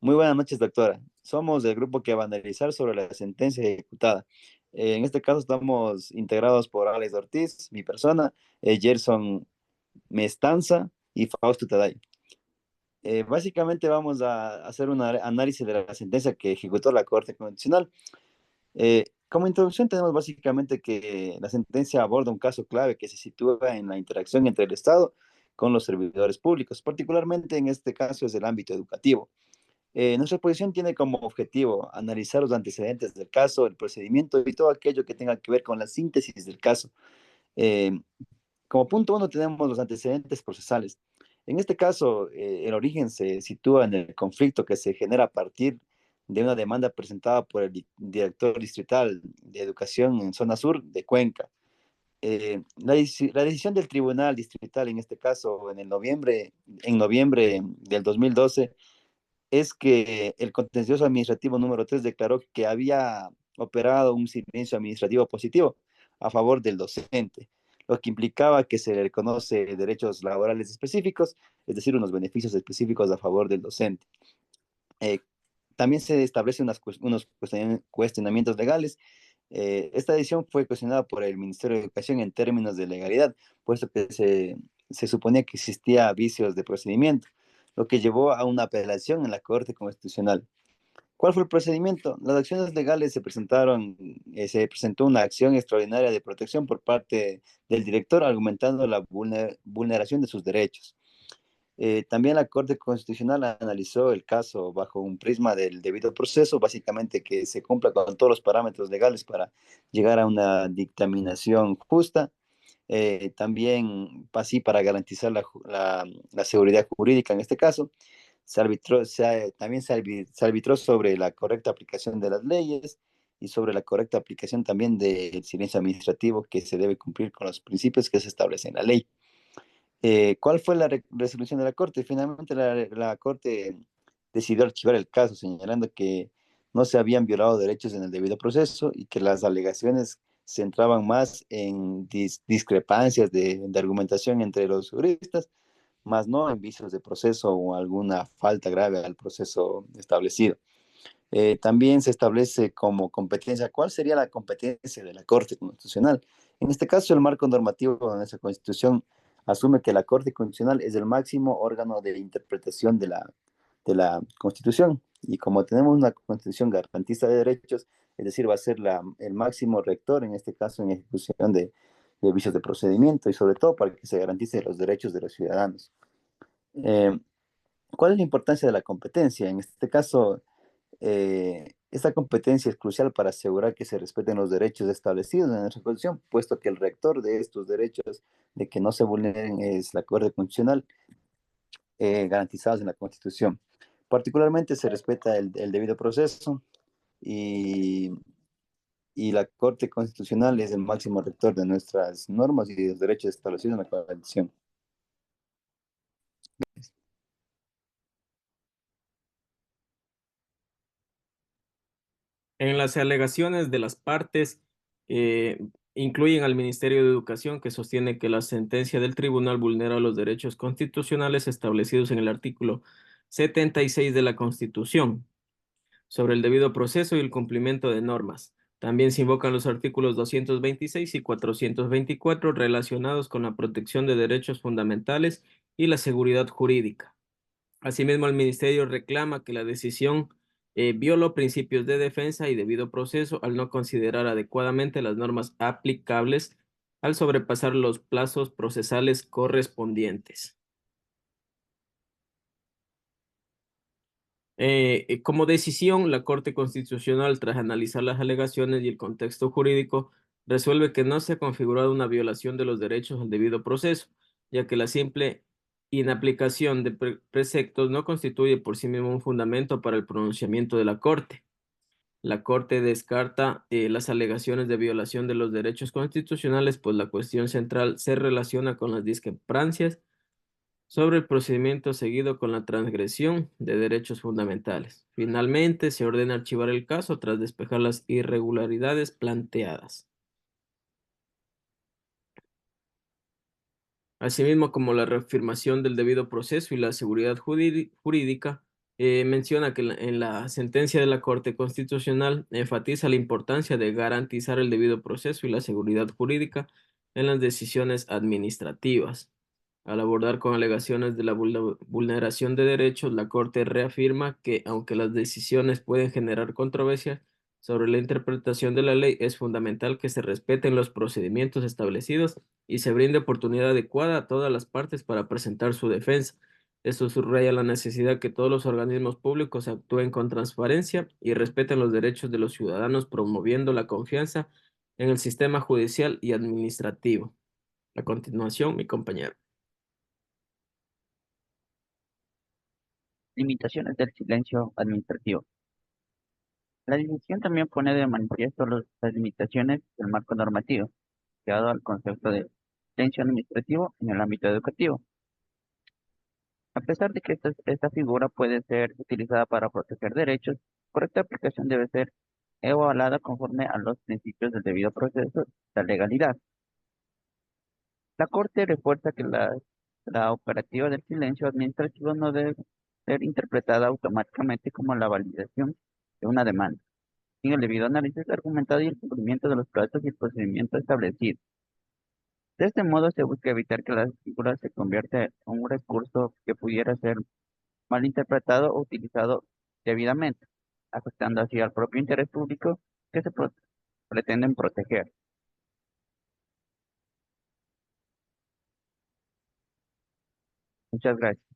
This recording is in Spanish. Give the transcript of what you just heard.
Muy buenas noches, doctora. Somos del grupo que va a analizar sobre la sentencia ejecutada. En este caso estamos integrados por Alex Ortiz, mi persona, Gerson Mestanza y Fausto Taday. Básicamente vamos a hacer un análisis de la sentencia que ejecutó la Corte Constitucional. Como introducción tenemos básicamente que la sentencia aborda un caso clave que se sitúa en la interacción entre el Estado con los servidores públicos, particularmente en este caso es el ámbito educativo. Nuestra exposición tiene como objetivo analizar los antecedentes del caso, el procedimiento y todo aquello que tenga que ver con la síntesis del caso. Eh, Como punto uno tenemos los antecedentes procesales. En este caso, el origen se sitúa en el conflicto que se genera a partir de una demanda presentada por el director distrital de educación en zona sur de Cuenca. La decisión del tribunal distrital, en este caso en noviembre del 2012, es que el contencioso administrativo número 3 declaró que había operado un silencio administrativo positivo a favor del docente, lo que implicaba que se le reconoce derechos laborales específicos, es decir, unos beneficios específicos a favor del docente. Eh, También se establece unos cuestionamientos legales. Esta decisión fue cuestionada por el Ministerio de Educación en términos de legalidad, puesto que se suponía que existía vicios de procedimiento, lo que llevó a una apelación en la Corte Constitucional. ¿Cuál fue el procedimiento? Las acciones legales se presentó una acción extraordinaria de protección por parte del director argumentando la vulneración de sus derechos. También la Corte Constitucional analizó el caso bajo un prisma del debido proceso, básicamente que se cumpla con todos los parámetros legales para llegar a una dictaminación justa. También así para garantizar la seguridad jurídica en este caso. También se arbitró sobre la correcta aplicación de las leyes y sobre la correcta aplicación también del silencio administrativo que se debe cumplir con los principios que se establecen en la ley. ¿Cuál fue la resolución de la Corte? Finalmente la Corte decidió archivar el caso, señalando que no se habían violado derechos en el debido proceso y que las alegaciones se centraban más en discrepancias de argumentación entre los juristas, más no en vicios de proceso o alguna falta grave al proceso establecido. También se establece como competencia, ¿cuál sería la competencia de la Corte Constitucional? En este caso, el marco normativo de nuestra Constitución asume que la Corte Constitucional es el máximo órgano de interpretación de la Constitución. Y como tenemos una Constitución garantista de derechos, es decir, va a ser el máximo rector, en este caso, en ejecución de vicios de procedimiento y sobre todo para que se garantice los derechos de los ciudadanos. Eh, ¿Cuál es la importancia de la competencia? En este caso, esta competencia es crucial para asegurar que se respeten los derechos establecidos en nuestra Constitución, puesto que el rector de estos derechos, de que no se vulneren, es la Corte Constitucional, garantizados en la Constitución. Particularmente se respeta el debido proceso y, y la Corte Constitucional es el máximo rector de nuestras normas y de los derechos establecidos en la Constitución. En las alegaciones de las partes incluyen al Ministerio de Educación, que sostiene que la sentencia del tribunal vulnera los derechos constitucionales establecidos en el artículo 76 de la Constitución sobre el debido proceso y el cumplimiento de normas. También se invocan los artículos 226 y 424 relacionados con la protección de derechos fundamentales y la seguridad jurídica. Asimismo, el Ministerio reclama que la decisión violó principios de defensa y debido proceso al no considerar adecuadamente las normas aplicables al sobrepasar los plazos procesales correspondientes. Como decisión, la Corte Constitucional, tras analizar las alegaciones y el contexto jurídico, resuelve que no se ha configurado una violación de los derechos al debido proceso, ya que la simple inaplicación de preceptos no constituye por sí mismo un fundamento para el pronunciamiento de la Corte. La Corte descarta las alegaciones de violación de los derechos constitucionales, pues la cuestión central se relaciona con las discrepancias sobre el procedimiento seguido con la transgresión de derechos fundamentales. Finalmente, se ordena archivar el caso tras despejar las irregularidades planteadas. Asimismo, como la reafirmación del debido proceso y la seguridad jurídica, menciona que en la sentencia de la Corte Constitucional enfatiza la importancia de garantizar el debido proceso y la seguridad jurídica en las decisiones administrativas. Al abordar con alegaciones de la vulneración de derechos, la Corte reafirma que, aunque las decisiones pueden generar controversia sobre la interpretación de la ley, es fundamental que se respeten los procedimientos establecidos y se brinde oportunidad adecuada a todas las partes para presentar su defensa. Esto subraya la necesidad que todos los organismos públicos actúen con transparencia y respeten los derechos de los ciudadanos, promoviendo la confianza en el sistema judicial y administrativo. A continuación, mi compañero. Limitaciones del silencio administrativo. La decisión también pone de manifiesto las limitaciones del marco normativo, dado al concepto de silencio administrativo en el ámbito educativo. A pesar de que esta figura puede ser utilizada para proteger derechos, correcta aplicación debe ser evaluada conforme a los principios del debido proceso y la legalidad. La Corte refuerza que la operativa del silencio administrativo no debe ser interpretada automáticamente como la validación de una demanda, sin el debido análisis argumentado y el cumplimiento de los plazos y el procedimiento establecido. De este modo se busca evitar que la figura se convierta en un recurso que pudiera ser mal interpretado o utilizado debidamente, afectando así al propio interés público que pretenden proteger. Muchas gracias.